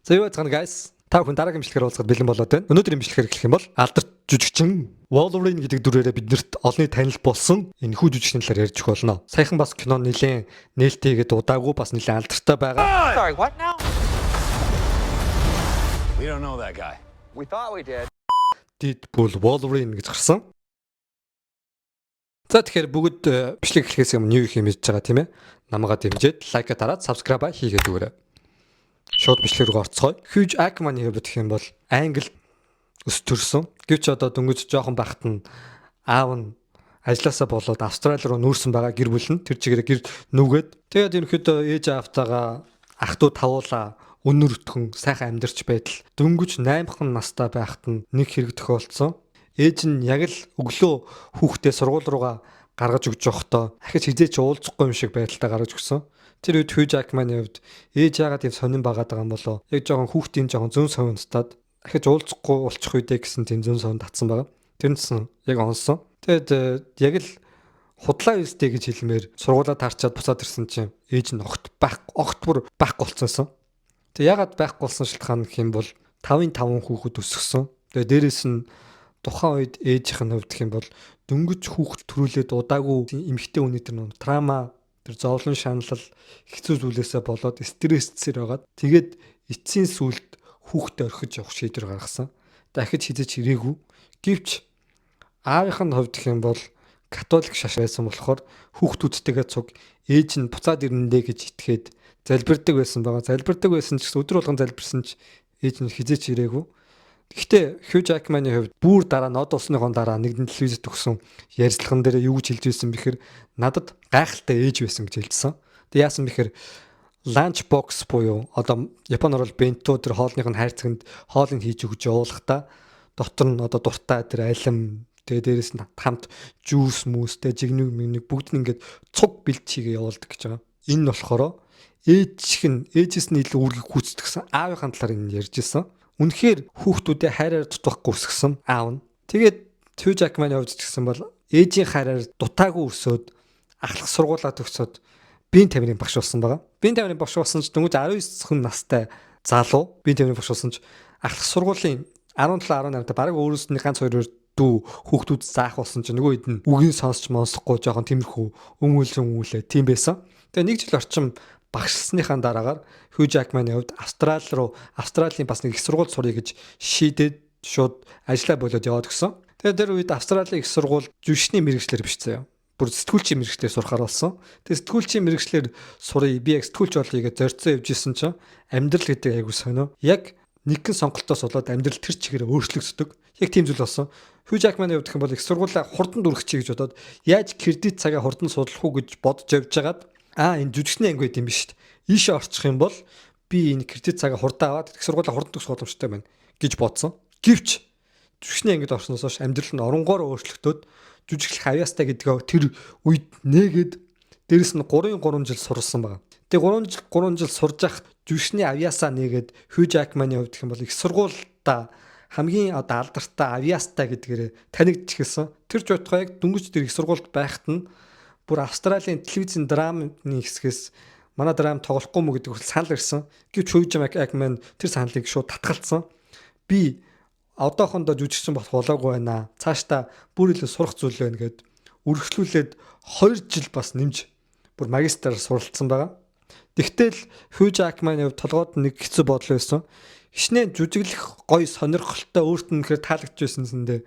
За юу яцгаана guys? Та бүхэн дараагийн имжлэгээр уулзахад бэлэн болоод байна. Өнөөдрийн имжлэгээр эхлэх юм бол алдарт жүжигчин Wolverine гэдэг дүрээрээ биднэрт олонний танил болсон энэхүү жүжигчний талаар ярьж өгөх болно. Саяхан бас кино нэлээд нээлттэйгээд удаагүй бас нэлээд алдартай байгаа. Sorry, what now? We don't know that guy. We thought we did. Deadpool Wolverine гэж гарсан. За тэгэхээр бүгд бичлэг эхлэхээс өмнө юу их юм хийж байгаа тийм ээ? Намайгаа дэмжиж лайк дараад subscribe хийгээд өгөөрэй. Шууд бичлэг рүү орцгоё. Hugh Jackman-ы хэвд гэх юм бол англи өс төрсөн. Гэвч одоо дөнгөж жоохон байхад нь аав нь ажилласаа болоод Австрали руу нүүрсэн байгаа гэр бүл нь тэр чигээрээ гэр нүгээд тэгээд ерөнхийдөө ээж аавтайгаа ах トゥ тавуулаа өнөр өтгөн сайхан амьдарч байтал дөнгөж 8хан настай байхад нь нэг хэрэг тохиолдсон. Ээж нь яг л өглөө хүүхдээ сургууль руугаа гаргаж өгч явахдаа ахиж хизээч уулзахгүй юм шиг байдалтай гаргаж өгсөн. Тэр үед Hugh Jackman-ы хувьд ээж яагаад тийм сонирн байгаад байгаа юм болоо. Яг жоохон хүүхдийн жоохон зүүн совинстаад ахиж уулзахгүй болчих үедээ гэсэн тийм зүүн совин татсан байгаа. Тэрнсэн яг онсон. Тэгэд яг л худлаа үстэй гэж хэлмээр сургуулаа таарчаад буцаад ирсэн чинь ээж нь огт бүр байхгүй болцсон. Тэг яагаад байхгүй болсон шалтгаан гэх юм бол 5-5 хүүхэд өсгсөн. Тэгээ дээрэс нь тухайн үед ээжийнх нь хувьд гэх юм бол дөнгөж хүүхэд төрүүлээд удаагүй эмэгтэй хүний тэр трама тэр зовлон шаналл хэцүү зүйлээсээ болоод стрессцээр байгаад тэгээд эцсийн сүлд хүүхдээ орхиж явах шийдвэр гаргасан. Дахиж хизээч ирээгүй. Гэвч аавынх нь хувьд гэх юм бол католик шаш байсан болохоор хүүхдүүдтэйгээ цуг ээж нь буцаад ирнэ гэж итгээд залбирдаг байсан байгаа. Залбирдаг байсан ч гэсэн өдөр болгон залбирсан ч ээж нь хизээч ирээгүй. Гэхдээ Hugh Jackman-ы хувьд бүр дараа нод усныхон дараа нэгэн телевизэд өгсөн ярилцлаган дээр юу гэж хэлж байсан бэхэр надад гайхалтай ээж байсан гэж хэлсэн. Тэг яасан бэхэр lunchbox буюу одоо японоор бол бенто тэр хоолных нь хайрцагт хоолыг хийж өгч явуулахдаа дотор нь одоо дуртай тэр алим тэгээ дээрэс нь хамт жуус мүстэй жигнэг бүгд нь ингээд цуг бэлт хийгээ явуулдаг гэж байгаа. Энэ нь болохоор ээжээс нь илүү үргийг гүйцэтгэсэн аавынхаа талаар энэ ярьж исэн. Үнэхээр хүүхдүүдээ хайраар дутахгүй өсгсөн аав нь. Тэгээд Hugh Jackman-ы хувьд ч гэсэн бол ээжийн хайраар дутаагүй өсөөд ахлах сургуулаа төгсөөд биеийн тамирын багш болсон байгаа. Биеийн тамирын багш болсон ч дөнгөж 19 настай залуу биеийн тамирын багш болсон ч ахлах сургуулийн 17-18 та бараг өөрөөс нь ганц хоёр дүү хүүхдүүд заах болсон ч нөгөө хэд нь үгийн сонсч монсохгүй жоохон тиймэрхүү өмүүлээ тийм байсан. Тэгээ нэг жил орчим багшлсныхаа дараагаар Hugh Jackman-ы хувьд Австралийн бас нэг их сургууль сурах гэж шийдээд шууд ажиллаа болоод яваад гисэн. Тэгээд тэр үед Австралийн их сургууль жүжигчний мэргэжлэр биш заяа. Бүр сэтгүүлчийн мэргэжлэр сурахаар болсон. Тэгээд сэтгүүлчийн мэргэжлэр сурыг би яг сэтгүүлч болъё гэж зорьцоо явж исэн чинь амьдрал гэдэг айгуу сонио. Яг нэгэн сонголтоос болоод амьдрал тэр чигээр өөрчлөгддөг. Яг тийм зүйл болсон. Hugh Jackman-ы хувьд гэх юм бол их сургуулаа хурдан дүрхчихье гэж бодоод яаж кредит цагаа хурдан судлах уу гэж бодож явж байгаад энэ жүжигчний анги байт юм биш шүү дээ. Ийшээ орчих юм бол би энэ кредит цагаа хурдан аваад их сургуулаа хурдан төгсөх боломжтой байна гэж бодсон. Гэвч жүжигчний ангид орсноос хойш амьдрал нь оронгоор өөрчлөгдөд жүжиглэх авьяастай гэдгээ тэр үед нээгээд дээрэс нь 3 жил сурсан байгаа. Тэгээ 3 жил сурж явах жүжигчний авьяасаа нээгээд Hugh Jackman-ы хувьд гэх юм бол их сургуультай хамгийн одоо алдартай авьяастай гэдгээр танигдчихсан. Тэр ч байтугай яг дөнгөж тэр их сургуульд байхад нь бүр Австралийн телевизэн драмын хэсгээс манай драм тоглохгүй мө гэдэг санал ирсэн. Гэвч Hugh Jackman тэр саналыг шууд татгалцсан. Би одоохондоо жүжигчин болох болоогүй байна. Цаашдаа бүр илүү сурах зүйл байна гэд үргэлжлүүлээд 2 жил бас нэмж бүр магистраар суралцсан байгаа. Тэгтэл Hugh Jackman-ы хувьд толгойд нэг хэцүү бодол байсан. Хичнээн жүжиглэх гоё сонирхолтой өөрт нь ихэр таалагдж байсансэндээ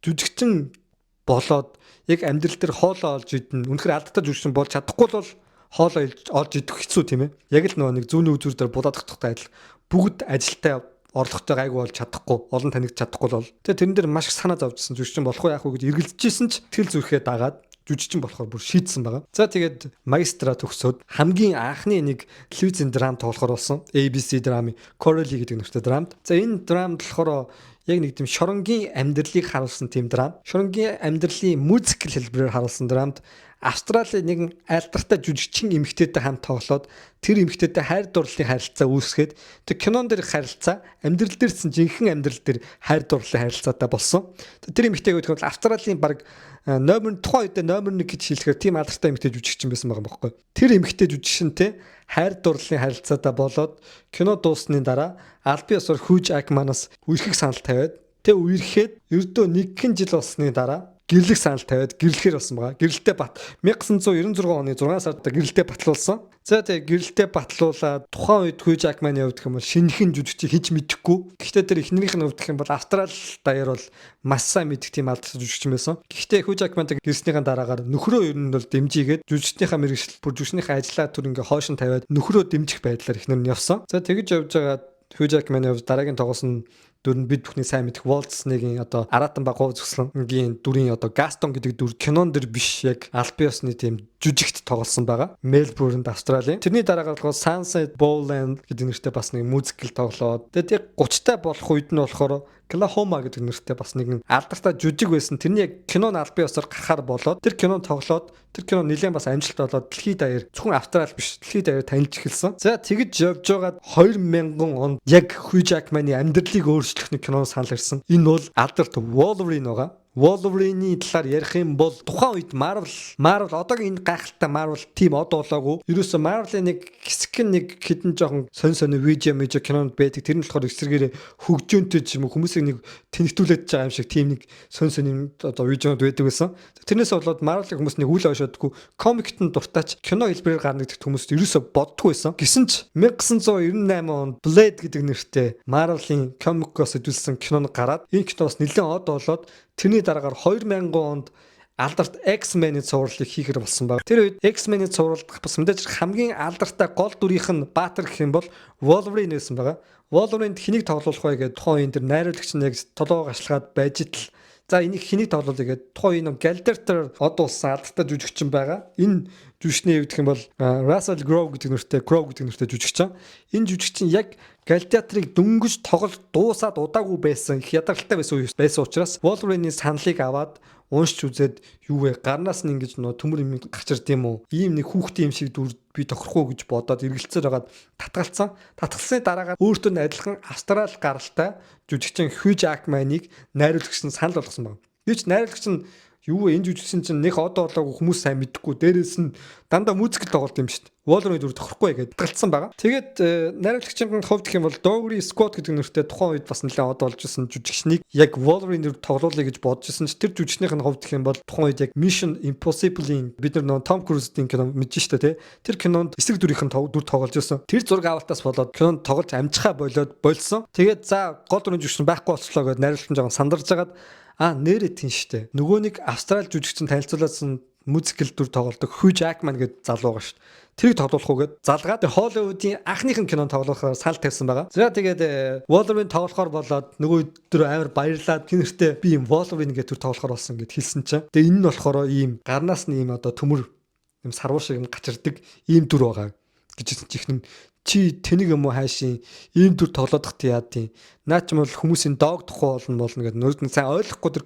жүжигчин болоод яг амьдрал дээр хоолоо олж идэн үнэхээр алдтай жүжигчин болж чадахгүй бол хоолоо олж идэх хэцүү тийм ээ. Яг л нөгөө нэг зүүнний үзүүр дээр будаадахтай адил бүгд ажилтай орлоготой гайгүй болж чадахгүй, олон танигдж чадахгүй бол. Тэгээ тэрэн дээр маш их санаа зовжсэн жүжигчин болох уу яах вэ гэж эргэлзэжсэн ч тэл зүрхээ дагаад жүжигчин болохоор бүр шийдсэн байгаа. За тэгээд магистраа төгсөөд хамгийн анхны нэг телевизэн драм тоглохоор болсон. ABC драмын Coralie гэдэг нэртэй драмд. За энэ драмд болохоор яг нэг тийм шоронгийн амьдралыг харуулсан тийм драм. Шоронгийн амьдралын мюзикл хэлбэрээр харуулсан драмд Австралийн нэгэн алдартай жүжигчин эмэгтэйтэй хамт тоглоод тэр эмэгтэйтэй хайр дурлалын харилцаа үүсгээд тэр кинон дээрх харилцаа амьдрал дээрсэн жинхэнэ амьдрал дээр хайр дурлалын харилцаатай болсон. Тэр эмэгтэй гэдэг нь Австралийн баг тухайн үедээ номер 1 гэж хэлэхээр тийм алдартай эмэгтэй жүжигчин байсан байгаа байхгүй. Тэр эмэгтэй жүжигчинтэй хайр дурлалын харилцаатай болоод кино дууссаны дараа аль бие усаар Хүү Жакманаас үерхэх санал тавиад тэг үерхэд ердөө 1 жил болсны дараа гэрлэх санал тавиад гэрлэхээр болсон байгаа. Гэрэлтэй бат 1996 оны 6 сард гэрэлтэй батлуулсан. За тэгээ гэрэлтэй батлуулаад тухайн үед Хүү Жакманы хувьд гэх юм бол шинэхэн жүжигчийг хийж мэдэхгүй. Гэхдээ тэр эхнэрийнх нь хувьд гэх юм бол Австрали даяар бол маш сайн мэдэх тийм алдартай жүжигчин байсан. Гэхдээ Хүү Жакмантай гэрснийхэн дараагаар нөхрөө ер нь бол дэмжигээд жүжигчнийхээ мэргэжил бүр жүжигчнийхээ ажлаа түр ингээ хойшин тавиад нөхрөө дэмжих байдлаар эхнэр нь явсан. За тэгэж явж байгаа Хүү Жакманы хувьд дараагийн тоглосон дүр нь бид бүхний сайн мэдэх Walt Disney-гийн одоо Аратан баг гов зөвслөнгийн дүрийн одоо Gaston гэдэг дүр кинон дэр биш яг аль бие усны тийм жүжигт тоглосон байгаа. Мельбурнд, Австралийн. Тэрний дараагаар болохоор Sunset Bowland гэдэг нэртэй бас нэг мюзикл тоглоод. Тэгээд 30-тай болох үед нь болохоор Oklahoma гэдэг нэртэй бас нэгэн алдартай жүжиг байсан. Тэрний яг кинон аль бие усаар гарахаар болоод тэр кинон тоглоод тэр кино нэлээд бас амжилттай болоод дэлхийд даяар зөвхөн Австрали биш дэлхийд даяар танилж эхэлсэн. За тэгэж явж байгаад 2000 онд яг Хүү Жакманы амьдралыг өөрчлөх нэг кино санал ирсэн. Энэ бол алдарт Wolverine байгаа. Wolverine-ийн талаар ярих юм бол тухайн үед Marvel одоогийн энэ гайхалтай Marvel team од болоогүй. Ерөөсө Marvel-ийн нэг хэсэг нэг хідэн жоохон сонь видео кинонд байдаг. Тэр нь болохоор эсрэгээрээ хөгжөөнтэй ч юм уу хүмүүсийг нэг тэнэгтүүлээд байгаа юм шиг team нэг сонь одоо видеонд байдаг байсан. Тэрнээс болоод Marvel-ийн хүмүүс нэг үл ойшоодгүй комикт нь дуртаач кино хэлбэрээр гарна гэдэг хүмүүс ерөөсө боддгүй байсан. Гэсэн ч 1998 онд Blade гэдэг нэртэй Marvel-ийн комикоос хөдөлсөн кино гараад энэ киноос нэлээд од болоод тэрний дараагаар 2000 онд алдарт X-Men-ийн цувралыг хийхэр болсон баг. Тэр үед X-Men-ийн цувралд бас мэдээж хамгийн алдартай гол дүрийнх нь Баатар гэх юм бол Wolverine байсан байгаа. Wolverine хэнийг тоглуулах вэ гэдэг тухайн энэ найруулагч нь яг толгоо гашлагаад байж тал за энийг хэнийг тоглуулъя гэдэг тухайн энэ Gladiator од болсон алдартай жүжигчин байгаа. Энэ жүжигчний хувьд гэх юм бол Russell Crowe гэдэг нэртэй жүжигчин. Энэ жүжигчин яг Gladiator-ыг дөнгөж тоглож дуусаад удаагүй байсан их ядаргалтай байсан учраас Wolverine-ийн саналыг аваад уншиж үзээд юу вэ гарнаас нь ингэж нөө төмөр юм гачирд юм уу ийм нэг хүүхдийн юм шиг дүр би тохирохгүй гэж бодоод эргэлцээр хагаад татгалцсан. Татгалсны дараагаар өөртөө нь адилхан Австрали гаралтай жүжигчин Хүү Жакманыг найруулагч нь санал болгосон байна. Гэвч найруулагч нь юу вэ энэ жүжигчин чинь нэг одоо болоогүй хүмүүс сайн мэдхгүй дээрээс нь дандаа мюзикл тоглолт юм шүү дээ. Wolverine дүр тохирохгүй гэдээ татгалцсан байгаа. Тэгээд найруулагчийн хувьд гэх юм бол Dougray Scott гэдэг нэртэй тухайн үед бас нэлээд од болж исэн жүжигчнийг яг Wolverine дүр тоглуулъя гэж бодож исэн ч тэр жүжигчнийх нь хувьд гэх юм бол тухайн үед яг Mission Impossible-ийн бид нар Tom Cruise-ийн кино мэдж штэ тий. Тэр кинонд эсрэг дүрийнх нь дүр тоглож исэн. Тэр зураг авалтаас болоод кинонд тоглож амжихаа болсон. Тэгээд за гол дүрийн жүжигчин байхгүй болцлоо гэдээ найруулагч нь жоохон сандарж агаад нэрээ тийм штэ. Нөгөө нэг Австрали жүжигчин танилцуулсан мюзикл дүр тоглодог Хүү Жакман гэдэг залуу байгаа штэ. Тэрийг тоглуулах уу гэд залгаад Холливуудын анхныхын кинонд тоглохоор санал тавьсан байгаа. За тэгээд Wolverine тоглохоор болоод нөгөө өдөр амар баярлаад тэнэртэй би юм Wolverine гэдэг төр тоглохоор болсон гэд хэлсэн чинь. Тэгээд энэ нь болохоор ийм гарнаас нь ийм одоо төмөр юм сарвуу шиг юм гачирдаг ийм дүр байгаа гэж чихнэн чи тэнийг юм уу хайшин ийм дүр тоглоодох яа тийм наа ч юм бол хүмүүсийн доогдохгүй болно гэдэг нөрд нь сайн ойлгохгүй тэр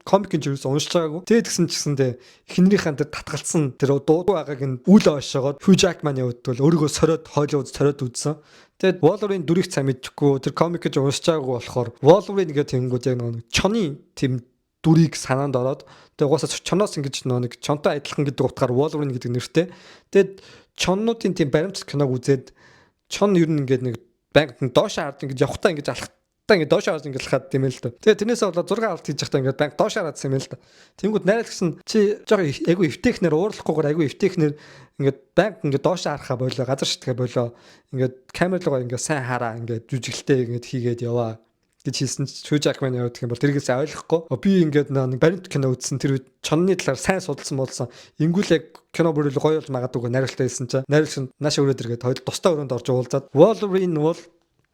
комикийн ч ерөөс уншиж байгаагүй тэгээд гэсэндээ эхнэрийнхэн тэр татгалцсан тэр дуу байгааг нь үл ойшоогоод Хүү Жакманы хувьд бол өөрийгөө сориод Холливуд сориод үзсэн. Тэгээд Wolverine дүрийг сайн мэдчихгүй тэр комикийг уншиж байгаагүй болохоор Wolverine гэх тэнгууд яг нэг чоны тийм дүрийг санаанд ороод тэгээд угаасаа чоноос ингэж нэг чонтой адилхан гэдэг утгаар Wolverine гэдэг нэртэй. Тэгээд чоннуудын тийм баримт киног үзээд чон ер нь ингээд нэг банк доош хараад ингэж явахтаа ингэж алхахтаа ингэ доош хараад ингэ алхаад тийм ээ л да. Тэгээ тэрнээс болоод зураг авалт хийж явахдаа ингэ банк доош хараад юм ээ л да. Тэнгүүд найруулагч нь чи жоо айгу эвтэхнэр уурлахгүйгээр айгу эвтэхнэр ингэ банк ингэ доош харахаа болоо газар шитгэе болоо ингэ камер руугаа ингэ сайн хараа ингэ жүжиглэлтэй ингэ хийгээд яваа гэж хэлсэн чи Хүү Жакманы явах юм бол тэргээс ойлгохгүй би ингээд нэг баримт кино үзсэн тэр үед чонны талаар сайн судалсан болсон ингүүл яг кино бүрэл гоё болж магадгүй найруулагтай хэлсэн чи найруулагч нааша өрөөд иргээд хоёул тустай өрөөнд орж уулзаад Wolverine бол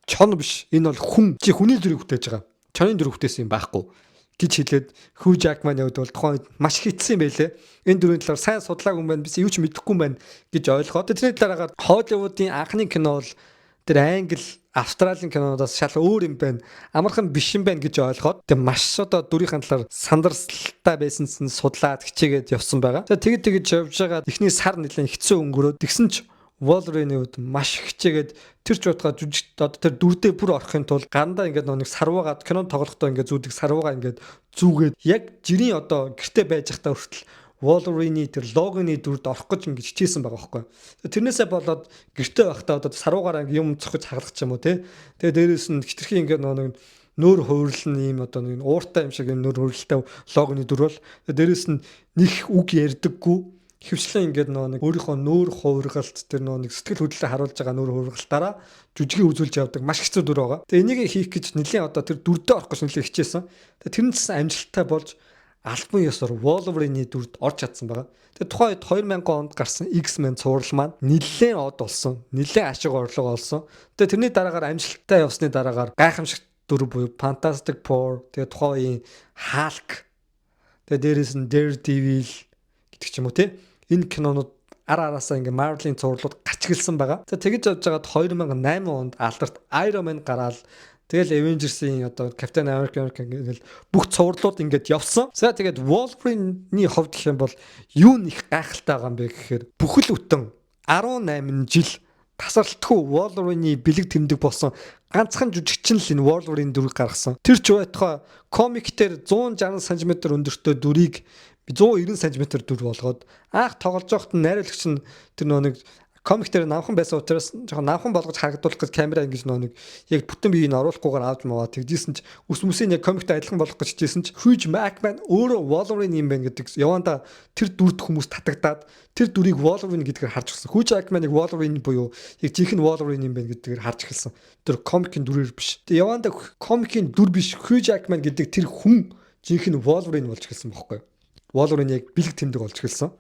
чон биш энэ бол хүн чи хүний дүрийг бүтээж байгаа чонын дүрийг бүтээсэн юм байхгүй гэж хэлээд Хүү Жакманы хувьд бол тухайн үед маш хитсэн юм байлээ энэ дүрийн талаар сайн судлаагүй юм байна би юу ч мэдэхгүй юм байна гэж ойлгоод тэрний дараагаар Холливуудын анхны кино бол тэр англи Австралийн кинонуудаас шал өөр юм байна. Амархан биш юм байна гэж ойлгоод тэг маш одоо дүрийн талаар сандарсалтай байсан нь судлаад хичээгээд явсан байгаа. Тэгээд явж байгаа эхний сар нэлээд хэцүү өнгөрөөд тэгсэн ч Wolverine-ийн үед маш хичээгээд тэр ч утгаа жүжигт одоо тэр дүрдээ бүр орохын тулд гандаа ингээд нэг сарваагаад кинонд тоглохдоо ингээд зүүдэг сарваагаа ингээд зүүгээд яг жирийн одоо гэрте байж захтаа хүртэл Wolverine-ийн тэр логоны дүрд орох гэж ингэж хичээсэн байгаа байхгүй. Тэрнээсээ болоод гэртээ байхдаа одоо саруугаараа юм цохиж хагалах ч юм уу тий. Тэгээ дээрээс нь хитрхи ингээд нэг нөр хөвөрлөн ийм одоо нэг ууртай юм шиг юм нөр хөвөрлөлтэй логоны дүр бол дээрээс нь нэг үг ярьдаггүй хөвчлэн ингээд нэг өөрийнхөө нөр хувиргалт тэр нэг сэтгэл хөдлөлөө харуулж байгаа нөр хувиргалтаараа жүжигийг үзүүлж явдаг маш хэцүү дүр байгаа. Тэгээ энийг хийх гэж нэлийн одоо тэр дүрдээ орох гэж нэлийн хичээсэн. Тэгээ тэрнээс амжилттай болж альбом ёсоор Wolverine-ийн дүрд орж чадсан байгаа. Тэгээ тухайн үед 2000 онд гарсан X-Men цуврал маань нэлээд од болсон. Нэлээд ашиг орлого олсон. Тэгээ тэрний дараагаар амжилттай явсны дараагаар гайхамшигт дүр буюу Fantastic Four, тэгээ тухайн үеийн Hulk, тэгээ дээрээс нь Daredevil гэдэг ч юм уу тий. Энэ кинонууд араасаа ингээ Marvel-ийн цувралууд гарч гэлсэн байгаа. Тэгэж явж байгаад 2008 онд алдарт Iron Man гараад тэгэл Avengers-ийн одоо Captain America гэл бүх цувралууд ингээд явсан. За тэгээд Wolverine-ийн хувьд гэх юм бол юу нэг гайхалтай байгаа юм бэ гэхээр бүхэл бүтэн 18 жил тасралтгүй Wolverine-ийн бэлэг тэмдэг болсон ганцхан жүжигчин л энэ Wolverine дүрийг гаргасан. Тэр ч байтугай комик дээр 160 см өндөртэй дүрийг 190 см дүр болгоод анх тоглож байхад найруулагч нь тэр нэг комик дээр намхан байсан учраас жоохон намхан болгож харагдуулах гэж камера ингэж нэг яг бүтэн биеийг оруулахгүйгээр авч маваа тэгжсэн ч ус мүсийн яг комиктэй адилхан болгох гэж хичээсэн ч Hugh Jackman өөрөө Wolverine юм байна гэдэг яванда тэр дүрд хүмүүс татагдаад тэр дүрийг Wolverine гэдгээр харж гисэн. Hugh Jackman-ыг Wolverine буюу яг жинхэнэ Wolverine юм байна гэдгээр харж эхэлсэн. Тэр комикийн дүрээр биш. Тэгээ яванда комикийн дүр биш Hugh Jackman гэдэг тэр хүн жинхэнэ Wolverine болж эхэлсэн бохоггүй. Wolverine яг бэлэг тэмдэг болж эхэлсэн.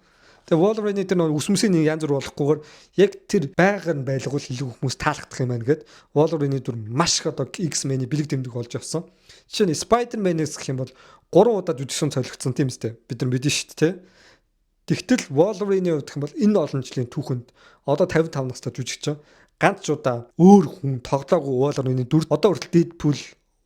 Тэгээ Wolverine дээр ус мүсийн нэг янз бүр болохгүйгээр яг тэр байгаар нь байлгуул илүү хүмүүс таалагдах юм байна гэд Wolverine дүр маш их одоо X-Men-ийн бэлэг тэмдэг болж явсан. Жишээ нь Spider-Man-ээс гэх юм бол 3 удаа жүжигчин солигдсон тийм үстэй. Бид нар мэдэн шүү дээ. Тэгтэл Wolverine-ийн хувьд гэх юм бол энэ олон жилийн түүхэнд одоо 55 настай жүжигчин ганц ч удаа өөр хүн тоглоогүй Wolverine-ийн дүр одоо хүртэл Deadpool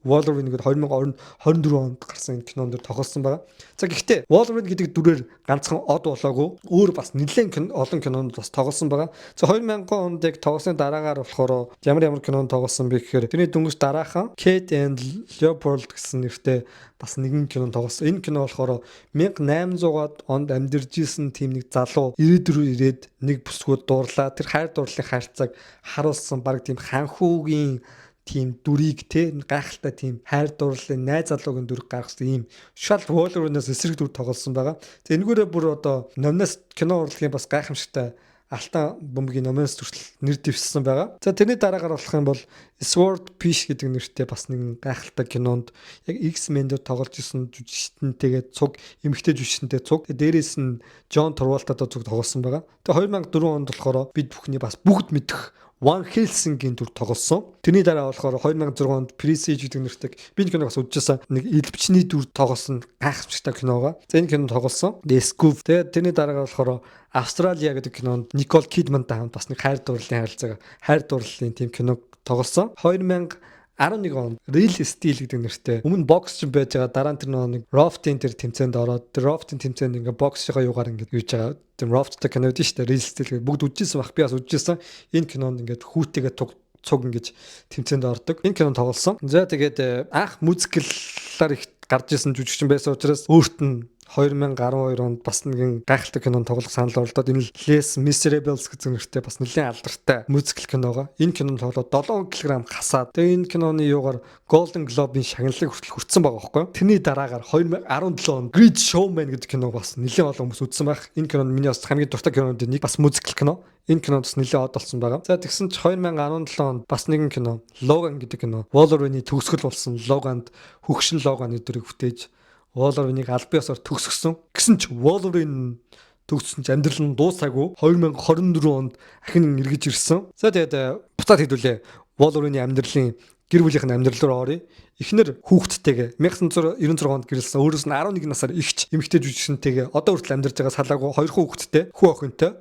Wolverine гэдэг 2024 онд гарсан энэ кинонд тоглосон байгаа. За гэхдээ Wolverine гэдэг дүрээр ганцхан од болоогүй өөр бас нэлээд олон кинонд бас тоглосон байгаа. За 2000 онд яг тоглосны дараагаар болохоор ямар кинонд тоглосон бэ гэхээр тэрний дөнгөж дараахан Kate and Leopold гэсэн нэртэй бас нэгэн кинонд тоглосон. Энэ кино болохоор 1800-аад онд амьдарч исэн тийм нэг залуу ирээд нэг бүсгүүд дуурлаа. Тэр хайр дурлалын хайрцаг харуулсан баг тийм ханхуугийн тийм дүрийг те гайхалтай тийм хайр дурлалын найз залуугийн дүр гаргасан ийм шал Wolverine-аас эсрэг дүр тоглосон байгаа. За энэгээрээ бүр одоо номноос кино урлагийн бас гайхамшигтай Алтан бөмбөгийн номоос хүртэл нэр дэвшсэн байгаа. За тэрний дараагаар болох юм бол Sword Fish гэдэг нэртэй бас нэг гайхалтай кинонд яг X-Men дээр тоглож исэн жүжигчдэнтэйгээ цуг эмэгтэй жүжигчдэнтэй цуг дээрээс нь John Travolta-тай цуг тоглосон байгаа. Тэгээ 2004 онд болохоор бид бүхний бас бүгд мэдэх Van Helsing-ийн дүр тоглосон. Тэрний дараа болохоор 2006 онд Prestige гэдэг нэртэй би энэ киног бас үзчихсэн. Нэг элбчний дүр тоглосон гайхамшигтай киногаа. За энэ кино тоглосон. Scoob. Тэгээд тэрний дараагаар болохоор Австралия гэдэг кинонд Nicole Kidman-тай хамт бас нэг хайр дурлалын тийм киног тоглосон. 2011 онд Real Steel гэдэг нэртэй өмнө боксч байж байгаа дараа нь тэр нэг Roft-ийн тэр тэмцээнд ороод тэр Roft-ийн тэмцээнд ингээ боксшигаа юугаар ингээ юуж байгаа тэр Roft-тай кино дээ шүү дээ Real Steel бүгд үзчихсэн бах би бас үзчихсэн энэ кинонд ингээ хүүтэйгээ цуг ингээ тэмцээнд ордог энэ кинонд тоглосон. За тэгээд анх мюзиклаар их гарч исэн жүжигчин байсан учраас өөрт нь 2012 онд бас нэгэн гайхалтай кинонд тоглох санал орлоо. Энэ Les Miserables гэсэн нэртэй бас нэлээд алдартай мюзикл киногоо. Энэ кинонд тоглоод 7 кг хасаад. Тэгээ энэ киноны юугаар Golden Globe-ийн шагналыг хүртэл хүртсэн байгаа байхгүй юу? Тэрний дараагаар 2017 онд Great Showman гэдэг киног бас нэлээд олон хүмүүс үзсэн байх. Энэ кинонд миний бас хамгийн дуртай кинонууд нэг бас мюзикл кино. Энэ кинонд бас нэлээд од болсон байгаа. За тэгсэн чи 2017 онд бас нэгэн кино Logan гэдэг кино. Wolverine-ийн төгсгөл болсон Logan-д хөгшин Logan-ы дүрийг бүтээж Wolverine-ийг аль биесээр төгсгсөн. Гэсэн ч Wolverine төгссөн ч амьдрал нь дуусаагүй 2024 онд ахин эргэж ирсэн. За тэгээд буцаад хэдүүлээ. Wolverine-ийн амьдралын гэр бүлийнхэн амьдрал руу оръё. Эхнэр хүүхэдтэйгээ 1996 онд гэрэлсэн. Өөрөөс нь 11 насаар ихч эмэгтэй жүжигчнтэйгээ одоо хүртэл амьдарч байгаа салаагүй хоёр хүүхэдтэй хүү охинтой.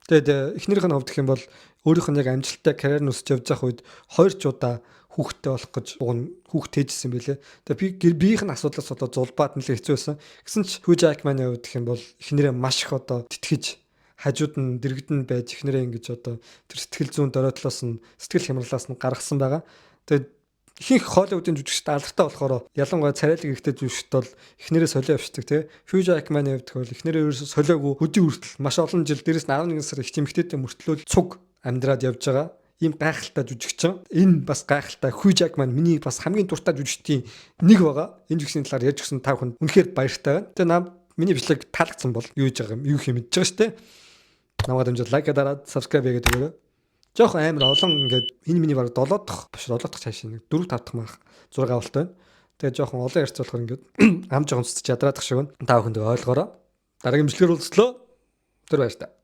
Тэгээд эхнэрийнх нь хувьд гэх юм бол өөрийнх нь яг амжилттай карьер нь өсөж явж байгаа үед 2 ч удаа хүүхдтэй болох гэж хүүхд тээжсэн байлээ. Тэгээд биеийнх нь асуудлаас болоод зулбаад нэлээд хэцүү байсан. Гэсэн ч Хүү Жакманы хувьд гэх юм бол эхнэрээ маш их одоо тэтгэж хажууд нь дэрэгдэн байж эхнэрээ ингэж одоо тэр сэтгэл зүйн дөрөөдлөөс нь сэтгэл хямралаас нь гаргасан байгаа. Тэгээд ихэнх Холливуудын жүжигчид алдартай болохоор ялангуяа царайлаг ихтэй жүжигчид бол эхнэрээ солио явчихдаг тий. Хүү Жакманы хувьд бол эхнэрээ ерөөсө солиогүй өдийн хүртэл маш олон жил дээрээс нь 11 сар их эмэгтэйтэй мөртлөө цуг амьдраад явж байгаа. Ийм гайхалтай жүжигчин. Энэ бас гайхалтай Хүү Жакман миний бас хамгийн дуртай жүжигчдийн нэг байгаа. Энэ жүжигчний талаар ярьж өгсөн та бүхэнд үнэхээр баяртай байна. Тэгээ миний бичлэг таалагдсан бол юу хийж байгаа юм юу их мэдж байгаа шүү дээ. Намайг дамжуулаад лайк дараад subscribe хийгээд өгөөрэй. Жохон амар олон ингээд энэ миний баг 7 дахь биш 7 дахь цааш нэг 4 5 дахь маах 6 авалт байна. Тэгээ жохон олон ярьц болохоор ингээд ам жохон цэцэж ядраадах шиг байна. Та бүхэнд ойлгоорой. Дараагийн бичлэгээр уулзлаа. Тэр баяр та.